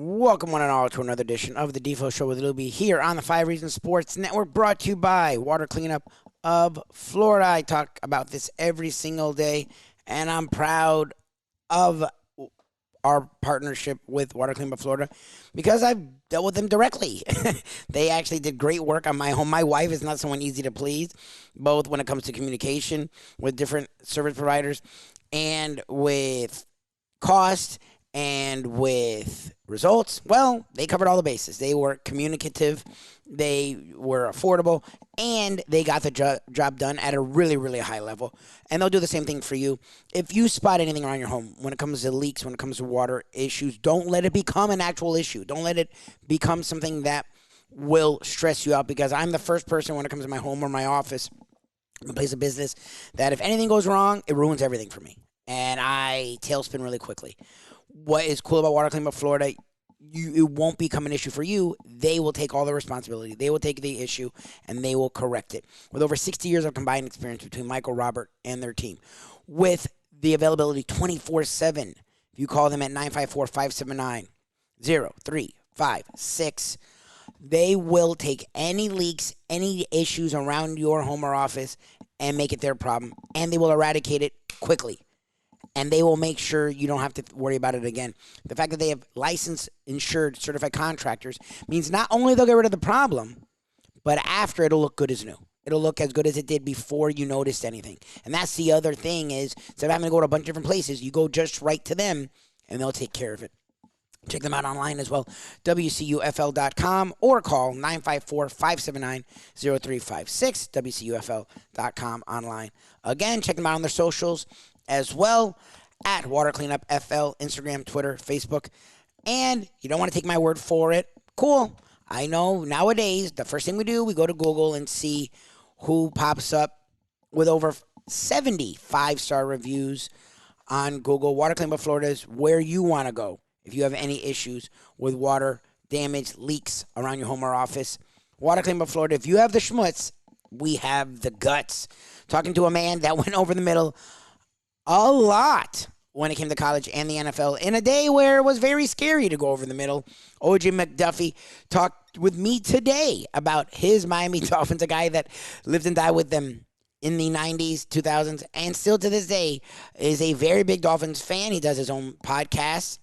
Welcome one and all to another edition of the Defo Show with Lubie here on the 5 Reasons Sports Network, brought to you by Water Cleanup of Florida. I talk about this every single day, and I'm proud of our partnership with Water Cleanup of Florida because I've dealt with them directly. They actually did great work on my home. My wife is not someone easy to please, both when it comes to communication with different service providers and with cost and with results. Well, they covered all the bases. They were communicative, they were affordable, and they got the job done at a really, really high level. And they'll do the same thing for you. If you spot anything around your home when it comes to leaks, when it comes to water issues, don't let it become an actual issue. Don't let it become something that will stress you out, because I'm the first person when it comes to my home or my office, my place of business, that if anything goes wrong, it ruins everything for me. And I tailspin really quickly. What is cool about Water Cleanup Florida, it won't become an issue for you. They will take all the responsibility. They will take the issue, and they will correct it. With over 60 years of combined experience between Michael, Robert, and their team. With the availability 24/7. If you call them at 954-579-0356, they will take any leaks, any issues around your home or office, and make it their problem, and they will eradicate it quickly. And they will make sure you don't have to worry about it again. The fact that they have licensed, insured, certified contractors means not only they'll get rid of the problem, but after it'll look good as new. It'll look as good as it did before you noticed anything. And that's the other thing is, instead of having to go to a bunch of different places, you go just right to them, and they'll take care of it. Check them out online as well, WCUFL.com, or call 954-579-0356, WCUFL.com online. Again, check them out on their socials as well, at Water Cleanup FL, Instagram, Twitter, Facebook. And you don't want to take my word for it. Cool. I know nowadays, the first thing we do, we go to Google and see who pops up with over 70 5-star reviews on Google. Water Cleanup of Florida is where you want to go if you have any issues with water damage, leaks around your home or office. Water Cleanup of Florida, if you have the schmutz, we have the guts. Talking to a man that went over the middle a lot when it came to college and the NFL in a day where it was very scary to go over the middle. OJ McDuffie talked with me today about his Miami Dolphins, a guy that lived and died with them in the 90s, 2000s, and still to this day is a very big Dolphins fan. He does his own podcast,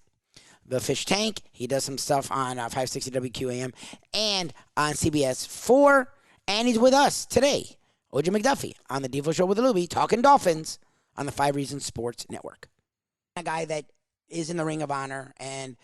The Fish Tank. He does some stuff on 560 WQAM and on CBS 4. And he's with us today, OJ McDuffie, on the Defo Show with Lubie, talking Dolphins on the 5 Reasons Sports Network. A guy that is in the Ring of Honor and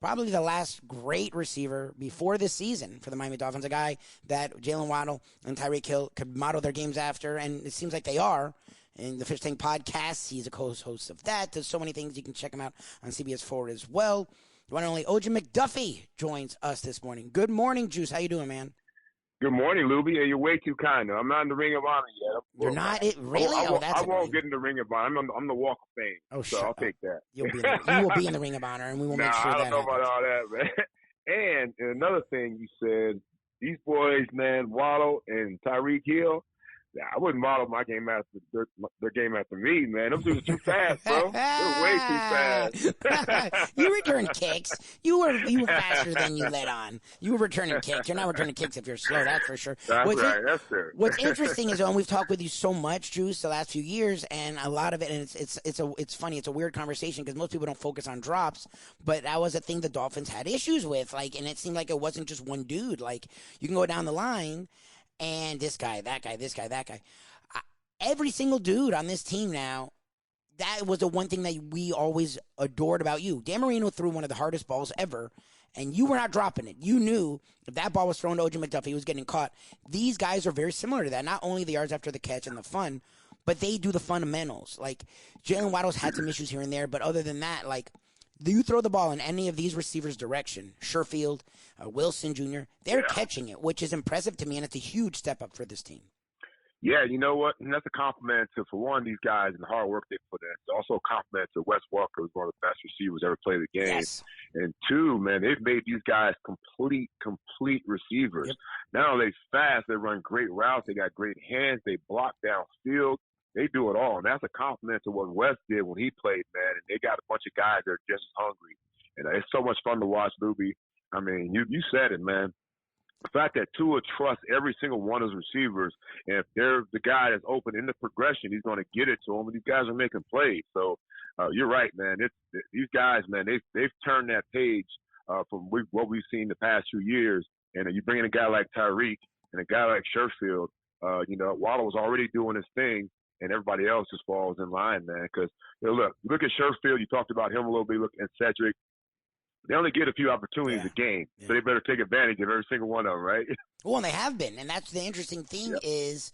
probably the last great receiver before this season for the Miami Dolphins, a guy that Jalen Waddle and Tyreek Hill could model their games after, and it seems like they are. In the Fish Tank podcast, he's a co-host of that. There's so many things. You can check him out on CBS 4 as well. The one and only OJ McDuffie joins us this morning. Good morning, Juice. How you doing, man? Good morning, Lubie. You're way too kind. I'm not in the Ring of Honor yet. You're not? Really? I won't get in the Ring of Honor. I'm the Walk of Fame. Oh, so I'll take that. You will be in the Ring of Honor, and we will make sure that I don't know about all that, man. And another thing you said, these boys, man, Waddle and Tyreek Hill, I wouldn't model my game after their game after me, man. Them dudes are too fast, bro. They're way too fast. You return kicks. You were faster than you let on. You were returning kicks. You're not returning kicks if you're slow, that's for sure. That's right. That's true. What's interesting is, and we've talked with you so much, Juice, the last few years, and a lot of it, and it's funny. It's a weird conversation because most people don't focus on drops, but that was a thing the Dolphins had issues with, and it seemed like it wasn't just one dude. Like, you can go down the line. And this guy, that guy, this guy, that guy. Every single dude on this team now, that was the one thing that we always adored about you. Dan Marino threw one of the hardest balls ever, and you were not dropping it. You knew if that ball was thrown to OJ McDuffie, he was getting caught. These guys are very similar to that. Not only the yards after the catch and the fun, but they do the fundamentals. Like, Jalen Waddle's had some issues here and there, but other than that, you throw the ball in any of these receivers' direction, Sherfield, Wilson Jr., they're catching it, which is impressive to me, and it's a huge step up for this team. Yeah, you know what? And that's a compliment to, for one, these guys and the hard work they put in. It's also a compliment to Wes Walker, who's one of the best receivers ever played the game. Yes. And two, man, they've made these guys complete receivers. Yep. Not only fast, they run great routes. They got great hands. They block downfield. They do it all. And that's a compliment to what Wes did when he played, man. And they got a bunch of guys that are just as hungry. And it's so much fun to watch, Lubie. I mean, you said it, man. The fact that Tua trusts every single one of his receivers, and if they're the guy that's open in the progression, he's going to get it to them. And these guys are making plays. So you're right, man. These guys, man, they've turned that page from what we've seen the past 2 years. And you bring in a guy like Tyreek and a guy like Sherfield. Waddle was already doing his thing, and everybody else just falls in line, man. Because look at Sherfield. You talked about him a little bit. Look at Cedric. They only get a few opportunities a game, so they better take advantage of every single one of them, right? Well, and they have been, and that's the interesting thing is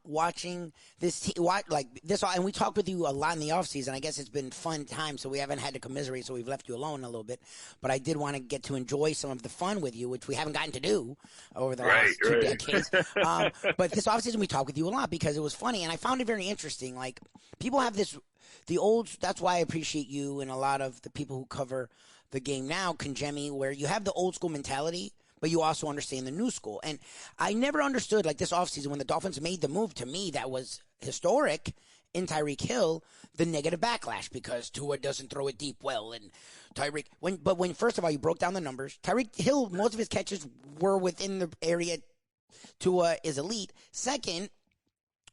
watching this like this. And we talked with you a lot in the offseason. I guess it's been fun time, so we haven't had to commiserate, so we've left you alone a little bit. But I did want to get to enjoy some of the fun with you, which we haven't gotten to do over the last 2 decades. But this offseason we talked with you a lot because it was funny, and I found it very interesting. Like, people have that's why I appreciate you and a lot of the people who cover the game now, Conjemi, where you have the old school mentality, but you also understand the new school. And I never understood, like this offseason, when the Dolphins made the move, to me, that was historic in Tyreek Hill, the negative backlash because Tua doesn't throw it deep well. And Tyreek, when first of all, you broke down the numbers, Tyreek Hill, most of his catches were within the area Tua is elite. Second,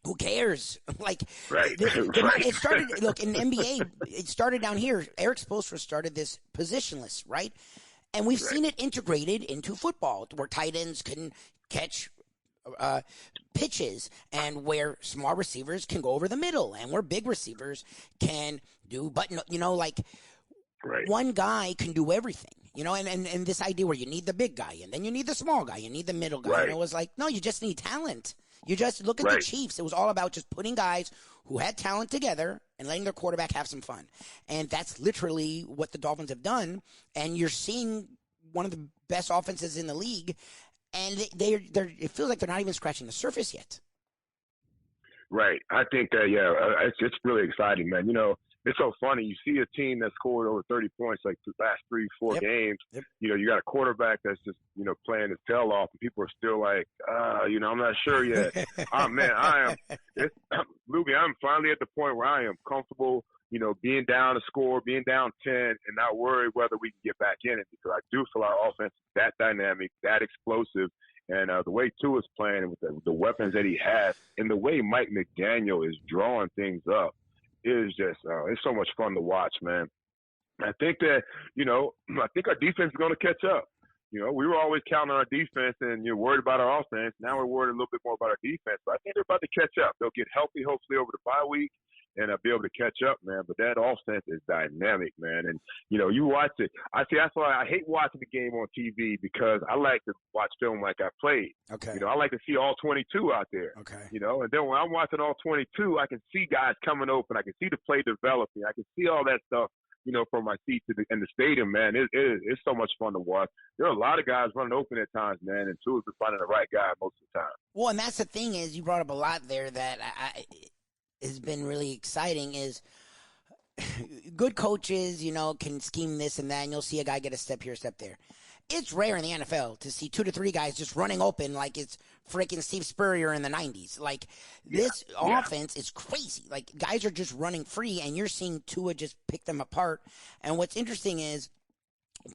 who cares? It started, look, in the NBA, it started down here. Eric Spoelstra started this positionless, right? And we've seen it integrated into football where tight ends can catch pitches and where small receivers can go over the middle and where big receivers can do, one guy can do everything. And this idea where you need the big guy and then you need the small guy, you need the middle guy. And it was like, no, you just need talent. You just look at the Chiefs. It was all about just putting guys who had talent together and letting their quarterback have some fun. And that's literally what the Dolphins have done. And you're seeing one of the best offenses in the league, and it feels like they're not even scratching the surface yet. Right. I think that, it's really exciting, man. It's so funny. You see a team that scored over 30 points like the last 3-4 games. Yep. You got a quarterback that's just, playing his tail off, and people are still like, I'm not sure yet. Lubie, I'm finally at the point where I am comfortable, being down a score, being down 10, and not worry whether we can get back in it, because I do feel our offense is that dynamic, that explosive. And the way Tua is playing with the weapons that he has, and the way Mike McDaniel is drawing things up, is just it's so much fun to watch, man. I think that I think our defense is going to catch up. We were always counting on our defense, and you're worried about our offense. Now we're worried a little bit more about our defense. But I think they're about to catch up. They'll get healthy, hopefully, over the bye week, and be able to catch up, man. But that offense is dynamic, man. And, you watch it. That's why I hate watching the game on TV, because I like to watch film like I played. Okay. I like to see all 22 out there. Okay. And then when I'm watching all 22, I can see guys coming open. I can see the play developing. I can see all that stuff, from my seat in the stadium, man. It's so much fun to watch. There are a lot of guys running open at times, man, and Tua's been finding the right guy most of the time. Well, and that's the thing is, you brought up a lot there that has been really exciting is good coaches, can scheme this and that, and you'll see a guy get a step here, a step there. It's rare in the NFL to see 2 to 3 guys just running open like it's freaking Steve Spurrier in the 90s. Like, this offense is crazy. Like, guys are just running free, and you're seeing Tua just pick them apart. And what's interesting is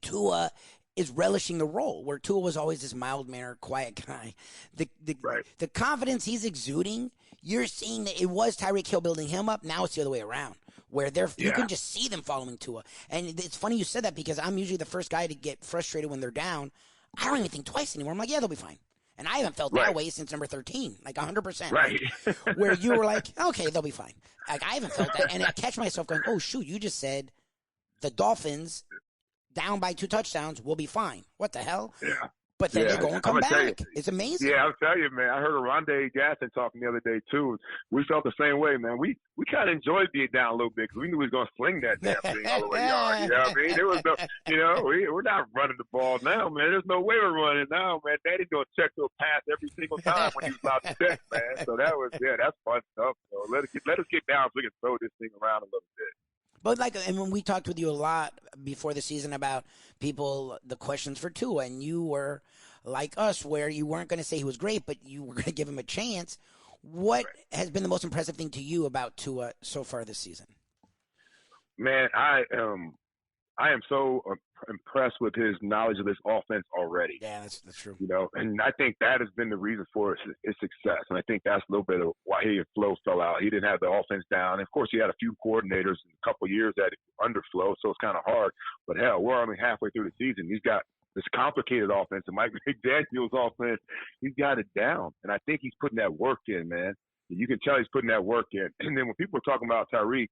Tua is relishing the role, where Tua was always this mild-mannered, quiet guy. The confidence he's exuding, you're seeing that it was Tyreek Hill building him up. Now it's the other way around, where you can just see them following Tua. And it's funny you said that, because I'm usually the first guy to get frustrated when they're down. I don't even think twice anymore. I'm like, yeah, they'll be fine. And I haven't felt that way since number 13, like 100%. Right. Where you were like, okay, they'll be fine. Like, I haven't felt that. And I catch myself going, oh, shoot, you just said the Dolphins down by 2 touchdowns will be fine. What the hell? Yeah. But then they go and come back. It's amazing. Yeah, I'll tell you, man. I heard Rondé Gaston talking the other day, too. We felt the same way, man. We kind of enjoyed being down a little bit, because we knew we was going to sling that damn thing all the way yard. You know what I mean? There was no, we're not running the ball now, man. There's no way we're running now, man. Daddy's going to check to a pass every single time when he was out to check, man. So that was, that's fun stuff. So let us get down so we can throw this thing around a little bit. But and when we talked with you a lot before the season about the questions for Tua, and you were like us, where you weren't going to say he was great, but you were going to give him a chance. What has been the most impressive thing to you about Tua so far this season? Man, I am so impressed with his knowledge of this offense already. Yeah, that's true. You know, and I think that has been the reason for his success. And I think that's a little bit of why he and Flo fell out. He didn't have the offense down. And of course, he had a few coordinators in a couple of years that under Flo, so it's kind of hard. But hell, we're only halfway through the season. He's got this complicated offense, and Mike McDaniel's offense, he's got it down. And I think he's putting that work in, man. You can tell he's putting that work in. And then when people are talking about Tyreek,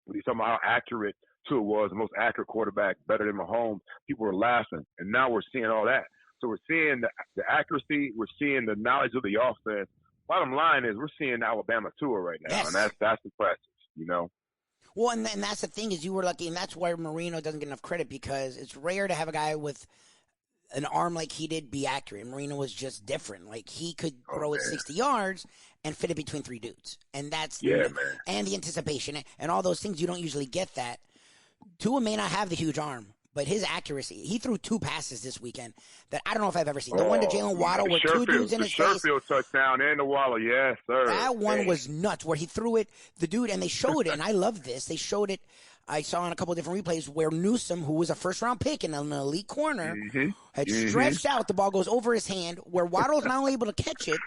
when he's talking about how accurate Tua was, the most accurate quarterback, better than Mahomes, people were laughing. And now we're seeing all that. So we're seeing the accuracy. We're seeing the knowledge of the offense. Bottom line is we're seeing Alabama Tua right now, and that's impressive, you know. Well, and that's the thing is you were lucky, and that's why Marino doesn't get enough credit because it's rare to have a guy with an arm like he did be accurate. Marino was just different. Like he could throw it 60 yards and fit it between three dudes, and that's and the anticipation and all those things you don't usually get that. Tua may not have the huge arm, but his accuracy. He threw two passes this weekend that I don't know if I've ever seen. The one to Jalen Waddle where two dudes in his face. The Sherfield touchdown and the Waddle, yes, sir. That one was nuts where he threw it, the dude, and they showed it, and I love this. They showed it, I saw in a couple of different replays where Newsome, who was a first-round pick in an elite corner, had stretched out. The ball goes over his hand where Waddle's not only able to catch it,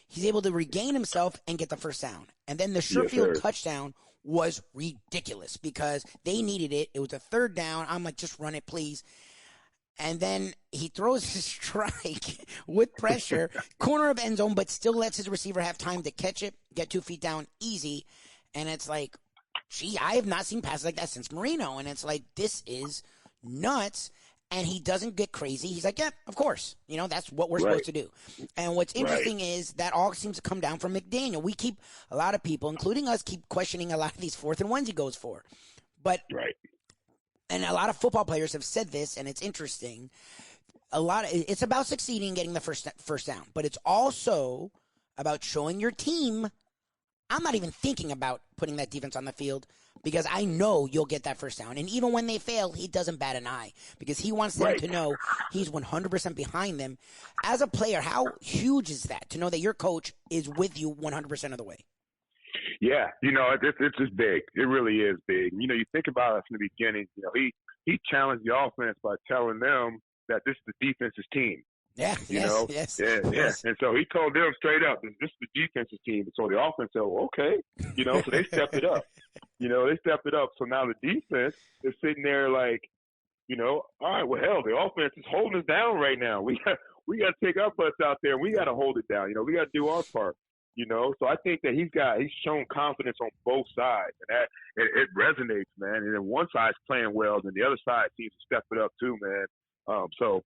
he's able to regain himself and get the first down. And then the Sherfield touchdown was ridiculous because they needed it. It was a third down. I'm like, just run it, please. And then he throws his strike with pressure, corner of end zone, but still lets his receiver have time to catch it, get 2 feet down easy. And it's like, gee, I have not seen passes like that since Marino. And it's like, this is nuts. And he doesn't get crazy. He's like, yeah, of course. You know, that's what we're supposed to do. And what's interesting is that all seems to come down from McDaniel. We keep, a lot of people, including us, keep questioning a lot of these 4th and 1s he goes for. But, and a lot of football players have said this, and it's interesting. It's about succeeding and getting the first down. But it's also about showing your team, I'm not even thinking about putting that defense on the field because I know you'll get that first down. And even when they fail, he doesn't bat an eye because he wants them to know he's 100% behind them. As a player, how huge is that to know that your coach is with you 100% of the way? Yeah, you know, it's just big. It really is big. You know, you think about it from the beginning, you know, he challenged the offense by telling them that this is the defense's team. Yeah, you know? And so he told them straight up, this is the defense's team. So the offense said, well, okay, you know, so they stepped it up. You know, they stepped it up. So now the defense is sitting there like, you know, all right, well, hell, the offense is holding us down right now. We got to take our butts out there and we got to hold it down. You know, we got to do our part. You know, so I think that he's shown confidence on both sides, and that it resonates, man. And then one side's playing well, and the other side seems to step it up too, man. So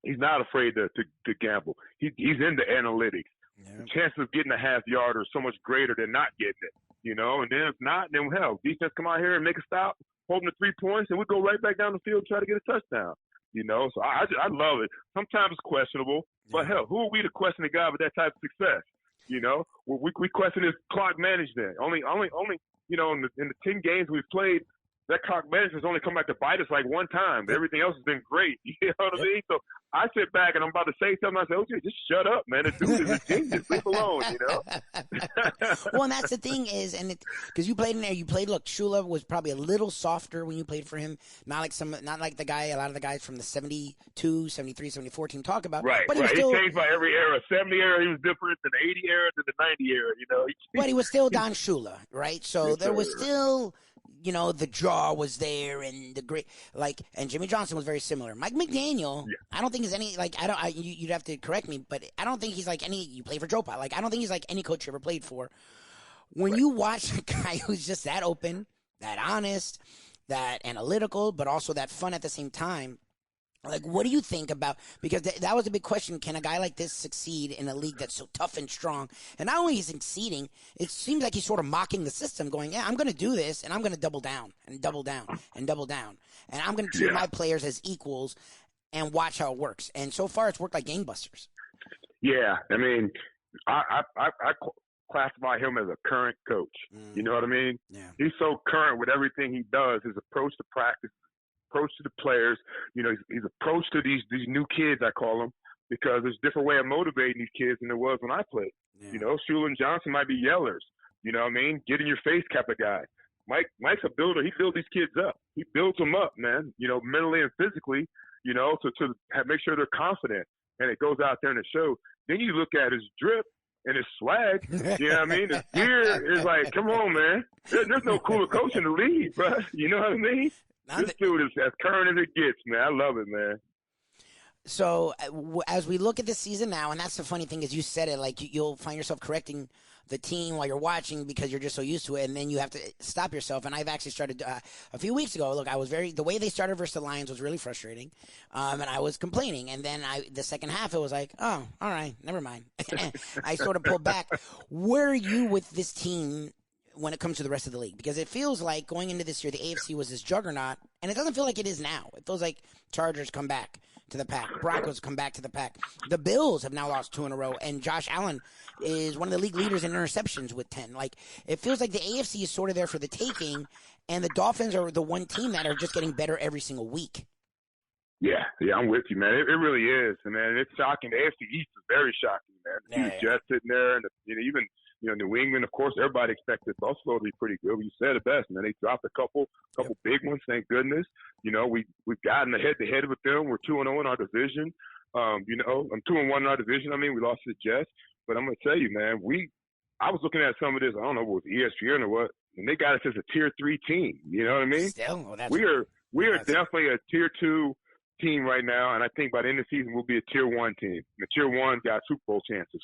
he's not afraid to gamble. He's in the analytics. Yeah. The chances of getting a half yard are so much greater than not getting it. You know, and then if not, then hell, defense come out here and make a stop, holding the 3 points, and we go right back down the field and try to get a touchdown. You know, so I love it. Sometimes it's questionable, but hell, who are we to question a guy with that type of success? You know, we question his clock management. Only, you know, in the 10 games we've played, that clock management's only come back to bite us like one time. Everything else has been great. You know what I mean? So I sit back and I'm about to say something. I say, okay, just shut up, man. The dude is a genius. Leave alone, you know? Well, and that's the thing is, and because you played in there, look, Shula was probably a little softer when you played for him. Not like a lot of the guys from the 72, 73, 74 team talk about. Right, but he changed by every era. 70 era, he was different than the 80 era to the 90 era, you know? But he was still Don Shula, right? So there was still... You know, the jaw was there, and the great and Jimmy Johnson was very similar. Mike McDaniel, I don't think is any you'd have to correct me, but I don't think he's like any. You play for Joe Pat, I don't think he's like any coach you ever played for. When you watch a guy who's just that open, that honest, that analytical, but also that fun at the same time. Like, what do you think about – because that was a big question. Can a guy like this succeed in a league that's so tough and strong? And not only is he succeeding, it seems like he's sort of mocking the system, going, yeah, I'm going to do this, and I'm going to double down and double down and double down. And I'm going to treat my players as equals and watch how it works. And so far, it's worked like gangbusters. Yeah. I mean, I classify him as a current coach. You know what I mean? Yeah. He's so current with everything he does, his approach to practice, approach to the players, you know, his approach to these new kids, I call them, because there's a different way of motivating these kids than there was when I played. Yeah. You know, Shula and Johnson might be yellers, you know what I mean? Get in your face type of guy. Mike's a builder. He builds these kids up. He builds them up, man. Mentally and physically. To make sure they're confident, and it goes out there in the show. Then you look at his drip and his swag. You know what I mean? His gear is like, come on, man. There's no cooler coach in the league, bro. You know what I mean? This dude is as current as it gets, man. I love it, man. So as we look at the season now, and that's the funny thing is you said it, like you'll find yourself correcting the team while you're watching because you're just so used to it, and then you have to stop yourself. And I've actually started a few weeks ago. Look, the way they started versus the Lions was really frustrating, and I was complaining. And then the second half, it was like, oh, all right, never mind. I sort of pulled back. Where are you with this team when it comes to the rest of the league? Because it feels like going into this year, the AFC was this juggernaut, and it doesn't feel like it is now. It feels like Chargers come back to the pack. Broncos come back to the pack. The Bills have now lost 2 in a row, and Josh Allen is one of the league leaders in interceptions with 10. Like, it feels like the AFC is sort of there for the taking, and the Dolphins are the one team that are just getting better every single week. Yeah, I'm with you, man. It really is, and man, it's shocking. The AFC East is very shocking, man. The Jets sitting there, and even New England, of course, everybody expected Buffalo to be pretty good. You said it best, man. They dropped a couple big ones, thank goodness. We've gotten head-to-head with them. We're 2-0 in our division. I'm 2-1 in our division. I mean, we lost to the Jets, but I'm gonna tell you, man. I was looking at some of this. I don't know if it was ESPN or what, and they got us as a tier 3 team. You know what I mean? Still, we are definitely a tier 2 team right now, and I think by the end of the season we'll be a tier 1 team. The tier 1 got Super Bowl chances.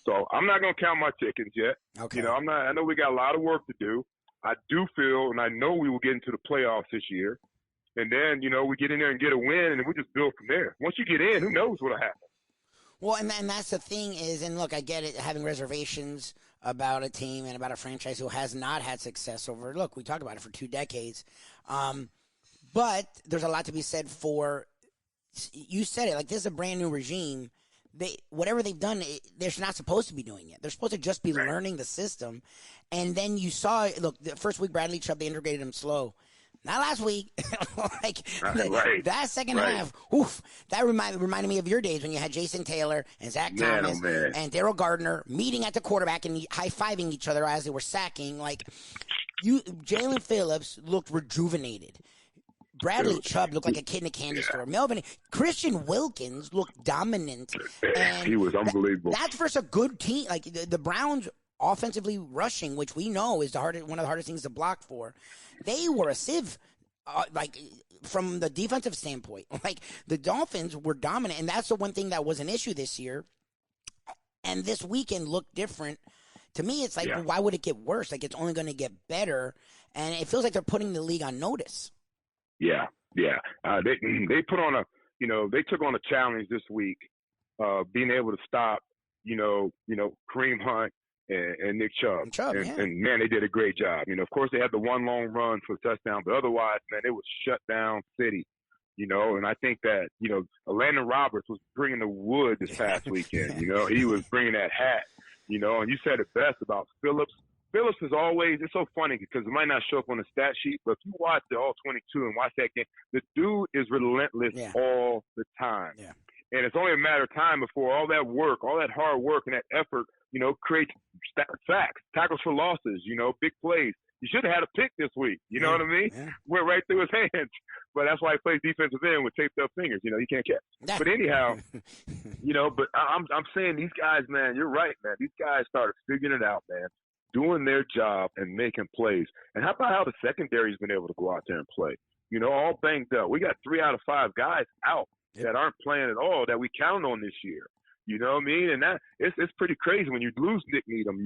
So I'm not gonna count my chickens yet. Okay. I know we got a lot of work to do. I do feel, and I know we will get into the playoffs this year. And then, we get in there and get a win, and we just build from there. Once you get in, who knows what'll happen? Well, and that's the thing is, and look, I get it, having reservations about a team and about a franchise who has not had success over, look, we talked about it for 2 decades. But there's a lot to be said for, you said it, like this is a brand new regime. Whatever they've done, they're not supposed to be doing it. They're supposed to just be learning the system. And then you saw, look, the first week Bradley Chubb, they integrated him slow. Not last week. That second half, oof, that reminded me of your days when you had Jason Taylor and Zach Thomas and Darryl Gardner meeting at the quarterback and high-fiving each other as they were sacking. Like, Jalen Phillips looked rejuvenated. Bradley Chubb looked like a kid in a candy store. Christian Wilkins looked dominant. And he was unbelievable. That's versus a good team. Like, the Browns offensively rushing, which we know is one of the hardest things to block for. They were a sieve, from the defensive standpoint. Like, the Dolphins were dominant, and that's the one thing that was an issue this year. And this weekend looked different. To me, it's like, well, why would it get worse? Like, it's only going to get better. And it feels like they're putting the league on notice. Yeah. They put on they took on a challenge this week, being able to stop, Kareem Hunt and Nick Chubb. And man, they did a great job. Of course, they had the one long run for the touchdown, but otherwise, man, it was shut down city. And I think that, Landon Roberts was bringing the wood this past weekend. He was bringing that hat, and you said it best about Phillips. Phillips is always, it's so funny because it might not show up on the stat sheet, but if you watch the All-22 and watch that game, the dude is relentless all the time. Yeah. And it's only a matter of time before all that work, all that hard work and that effort, creates sacks, tackles for losses, big plays. You should have had a pick this week. You know what I mean? Yeah. Went right through his hands. But that's why he plays defensive end with taped up fingers. You can't catch. But anyhow, but I'm saying these guys, man, you're right, man. These guys started figuring it out, man, doing their job and making plays. And how about how the secondary's been able to go out there and play? All banged up. We got 3 out of 5 guys out that aren't playing at all that we count on this year. You know what I mean? And that it's pretty crazy when you lose Nick Needham,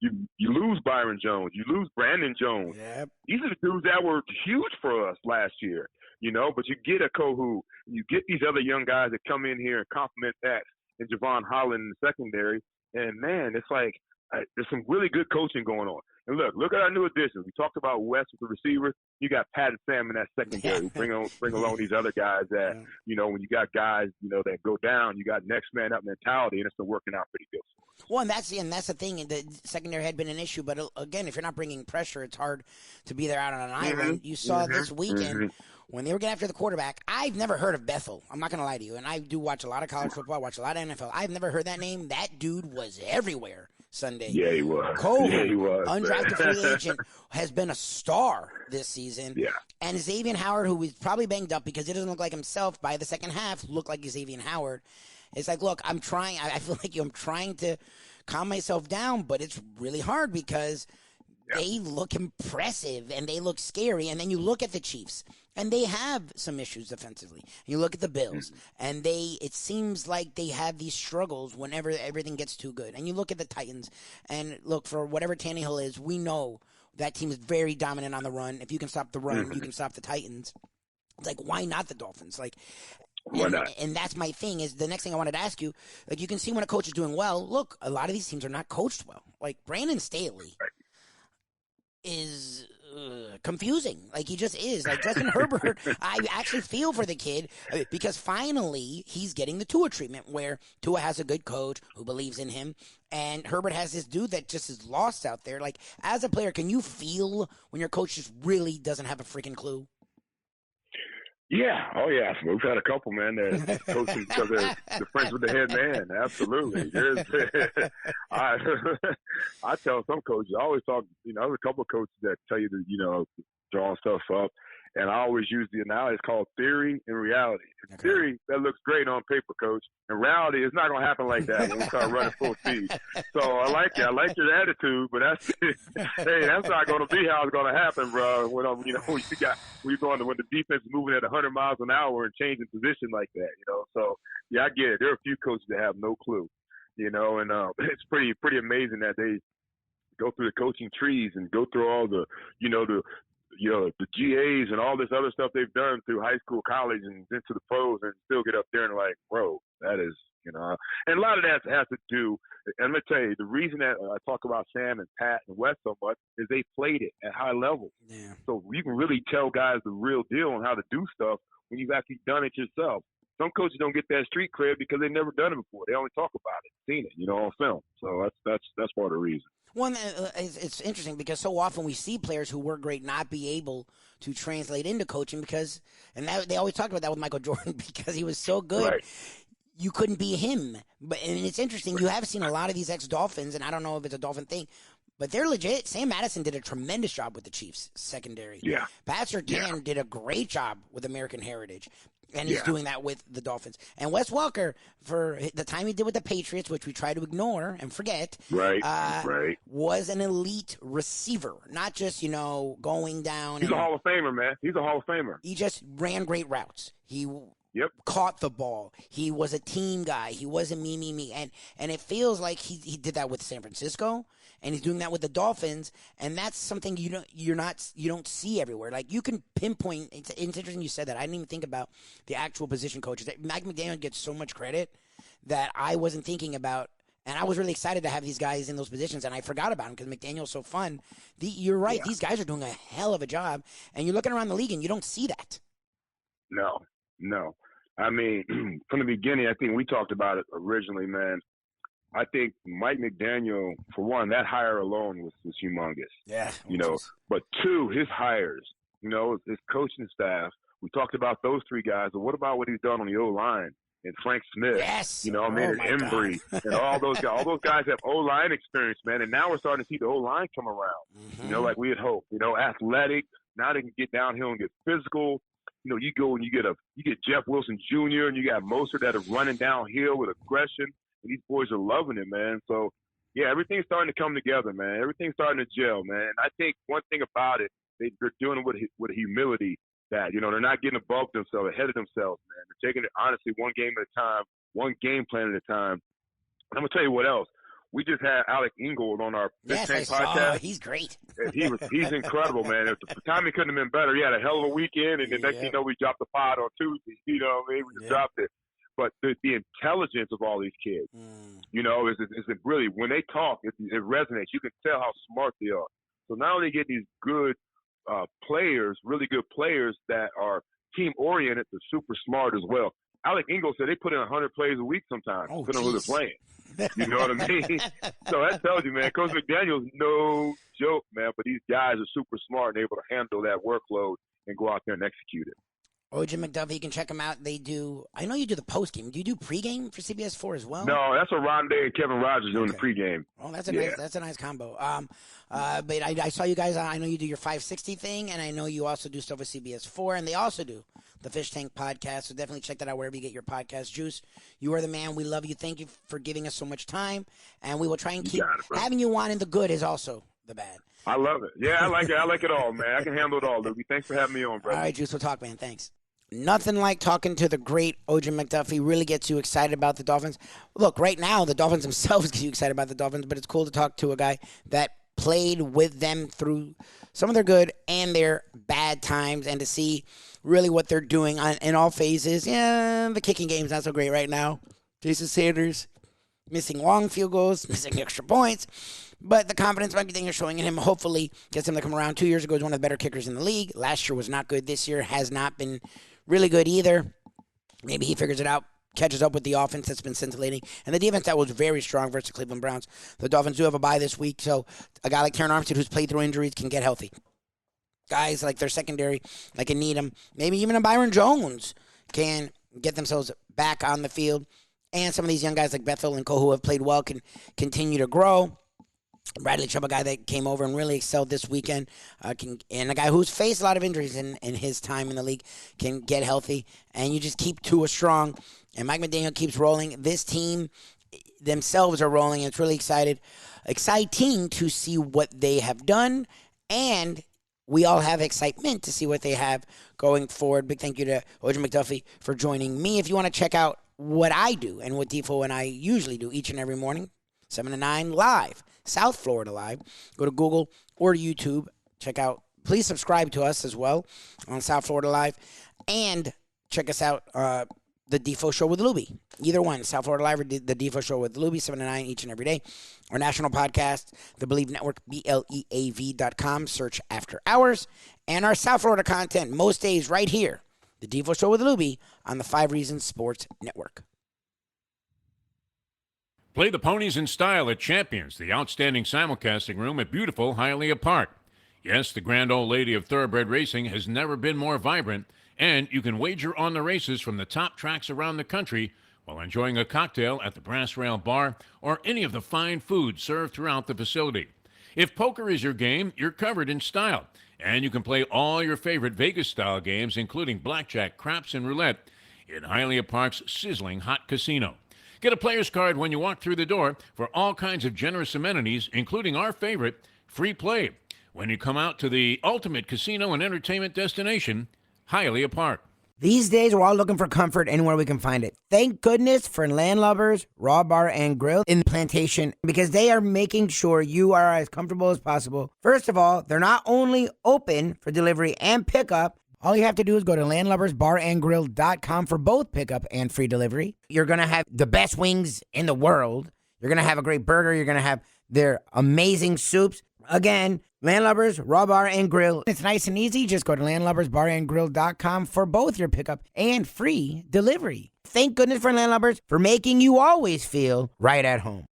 you lose Byron Jones, you lose Brandon Jones. Yep. These are the dudes that were huge for us last year. But you get a Kohu, you get these other young guys that come in here and complement that, and Javon Holland in the secondary. And man, it's like there's some really good coaching going on. And look at our new additions. We talked about West with the receivers. You got Pat and Sam in that secondary. Bring along these other guys that, when you got guys, that go down, you got next man up mentality, and it's been working out pretty good. Well, and that's the thing. The secondary had been an issue, but again, if you're not bringing pressure, it's hard to be there out on an island. You saw this weekend when they were getting after the quarterback. I've never heard of Bethel. I'm not going to lie to you, and I do watch a lot of college football, watch a lot of NFL. I've never heard that name. That dude was everywhere. Sunday. Yeah, he was. Kohu, Yeah, he was. undrafted free agent, has been a star this season. Yeah. And Xavier Howard, who is probably banged up because he doesn't look like himself by the second half, looked like Xavier Howard. It's like, look, I'm trying. I feel like I'm trying to calm myself down, but it's really hard because they look impressive and they look scary. And then you look at the Chiefs, and they have some issues defensively. You look at the Bills, and it seems like they have these struggles whenever everything gets too good. And you look at the Titans, and look, for whatever Tannehill is, we know that team is very dominant on the run. If you can stop the run, you can stop the Titans. It's like, why not the Dolphins? Like, why not? And that's my thing. Is the next thing I wanted to ask you. Like, you can see when a coach is doing well. Look, a lot of these teams are not coached well. Like Brandon Staley is confusing. Like, he just is. Like Justin Herbert, I actually feel for the kid because finally he's getting the Tua treatment where Tua has a good coach who believes in him, and Herbert has this dude that just is lost out there. Like, as a player, can you feel when your coach just really doesn't have a freaking clue? Yeah. Oh, yeah. We've had a couple, man, that coaching because they're friends with the head man. Absolutely. I tell some coaches, I always talk, there's a couple of coaches that tell you to, draw stuff up. And I always use the analogy. It's called theory and reality. In theory, that looks great on paper, coach. In reality, it's not going to happen like that when we start running full speed. So I like it. I like your attitude, but that's not going to be how it's going to happen, bro. When when the defense is moving at 100 miles an hour and changing position like that, So yeah, I get it. There are a few coaches that have no clue, and it's pretty amazing that they go through the coaching trees and go through all the the GAs and all this other stuff they've done through high school, college, and into the pros, and still get up there and like, bro, that is, and a lot of that has to do, and I'm going to tell you, the reason that I talk about Sam and Pat and Wes so much is they played it at high level. Yeah. So you can really tell guys the real deal on how to do stuff when you've actually done it yourself. Some coaches don't get that street cred because they've never done it before. They only talk about it, seen it, on film. So that's part of the reason. Well, it's interesting because so often we see players who were great not be able to translate into coaching they always talk about that with Michael Jordan because he was so good. Right. You couldn't be him. And it's interesting. You have seen a lot of these ex-Dolphins, and I don't know if it's a Dolphin thing, but they're legit. Sam Madison did a tremendous job with the Chiefs secondary. Yeah. Pat Surtain did a great job with American Heritage. And he's doing that with the Dolphins. And Wes Welker, for the time he did with the Patriots, which we try to ignore and forget, was an elite receiver. Not just, going down. He's a Hall of Famer, man. He's a Hall of Famer. He just ran great routes. He caught the ball. He was a team guy. He wasn't me. And it feels like he did that with San Francisco, and he's doing that with the Dolphins. And that's something you don't see everywhere. Like, you can pinpoint. It's interesting you said that. I didn't even think about the actual position coaches. Mike McDaniel gets so much credit that I wasn't thinking about. And I was really excited to have these guys in those positions, and I forgot about them because McDaniel's so fun. You're right. Yeah. These guys are doing a hell of a job, and you're looking around the league, and you don't see that. No. I mean, from the beginning, I think we talked about it originally, man. I think Mike McDaniel, for one, that hire alone was humongous. Yeah. But two, his hires, his coaching staff. We talked about those three guys, but what about what he's done on the O-line? And Frank Smith, yes. and Embry, and all those guys. All those guys have O-line experience, man. And now we're starting to see the O-line come around, like we had hoped. Athletic. Now they can get downhill and get physical. You go and you get Jeff Wilson Jr. and you got Mostert that are running downhill with aggression. And these boys are loving it, man. So, yeah, everything's starting to come together, man. Everything's starting to gel, man. I think one thing about it, they're doing it with humility that, they're not getting above themselves, ahead of themselves, man. They're taking it, honestly, one game at a time, one game plan at a time. And I'm going to tell you what else. We just had Alec Ingold on our podcast. He's great. He's incredible, man. The timing couldn't have been better. He had a hell of a weekend, and the next thing you know, we dropped the pod on Tuesday. We just dropped it. But the intelligence of all these kids, is really, when they talk, it resonates. You can tell how smart they are. So not only get these good players, really good players that are team-oriented, they're super smart as well. Alec Ingold said they put in 100 plays a week sometimes, depending on who they're playing. You know what I mean? So that tells you, man, Coach McDaniel's no joke, man. But these guys are super smart and able to handle that workload and go out there and execute it. OJ McDuffie, you can check them out. They do. I know you do the post game. Do you do pregame for CBS 4 as well? No, that's what Rondé and Kevin Rogers doing the pregame. Oh, that's a nice combo. But I saw you guys. I know you do your 560 thing, and I know you also do stuff with CBS 4, and they also do the Fish Tank podcast. So definitely check that out wherever you get your podcast. Juice, you are the man. We love you. Thank you for giving us so much time, and we will try and keep having you on. And the good is also the bad. I love it. Yeah, I like it. I like it all, man. I can handle it all, Lubie. Thanks for having me on, brother. All right, Juice. We'll talk, man. Thanks. Nothing like talking to the great OJ McDuffie. Really gets you excited about the Dolphins. Look, right now, the Dolphins themselves get you excited about the Dolphins, but it's cool to talk to a guy that played with them through some of their good and their bad times and to see really what they're doing in all phases. Yeah, the kicking game's not so great right now. Jason Sanders missing long field goals, missing extra points. But the confidence Mike McDaniel showing in him hopefully gets him to come around. 2 years ago, he was one of the better kickers in the league. Last year was not good. This year has not been really good either. Maybe he figures it out, catches up with the offense that's been scintillating, and the defense that was very strong versus the Cleveland Browns. The Dolphins do have a bye this week, so a guy like Terron Armstead, who's played through injuries, can get healthy. Guys like their secondary, like a Needham, maybe even a Byron Jones, can get themselves back on the field. And some of these young guys like Bethel and Cole, who have played well, can continue to grow. Bradley Chubb, a guy that came over and really excelled this weekend, and a guy who's faced a lot of injuries in his time in the league, can get healthy. And you just keep Tua strong, and Mike McDaniel keeps rolling. This team themselves are rolling, and it's really exciting to see what they have done, and we all have excitement to see what they have going forward. Big thank you to OJ McDuffie for joining me. If you want to check out what I do and what Defo and I usually do each and every morning, 7 to 9 live, South Florida Live. Go to Google or YouTube. Check out. Please subscribe to us as well on South Florida Live. And check us out, the Defo Show with Lubie. Either one, South Florida Live or the Defo Show with Lubie, 7 to 9 each and every day. Our national podcast, the Believe Network, BLEAV.com. Search After Hours. And our South Florida content, most days right here, the Defo Show with Lubie on the 5 Reasons Sports Network. Play the ponies in style at Champions, the outstanding simulcasting room at beautiful Hialeah Park. Yes, the grand old lady of thoroughbred racing has never been more vibrant, and you can wager on the races from the top tracks around the country while enjoying a cocktail at the Brass Rail Bar or any of the fine food served throughout the facility. If poker is your game, you're covered in style, and you can play all your favorite Vegas-style games, including blackjack, craps, and roulette, in Hialeah Park's sizzling hot casino. Get a player's card when you walk through the door for all kinds of generous amenities, including our favorite, free play, when you come out to the ultimate casino and entertainment destination, Hialeah Park. These days, we're all looking for comfort anywhere we can find it. Thank goodness for Landlubbers Raw Bar and Grill in Plantation, because they are making sure you are as comfortable as possible. First of all, they're not only open for delivery and pickup. All you have to do is go to landlubbersbarandgrill.com for both pickup and free delivery. You're going to have the best wings in the world. You're going to have a great burger. You're going to have their amazing soups. Again, Landlubbers, Raw Bar, and Grill. It's nice and easy. Just go to landlubbersbarandgrill.com for both your pickup and free delivery. Thank goodness for Landlubbers for making you always feel right at home.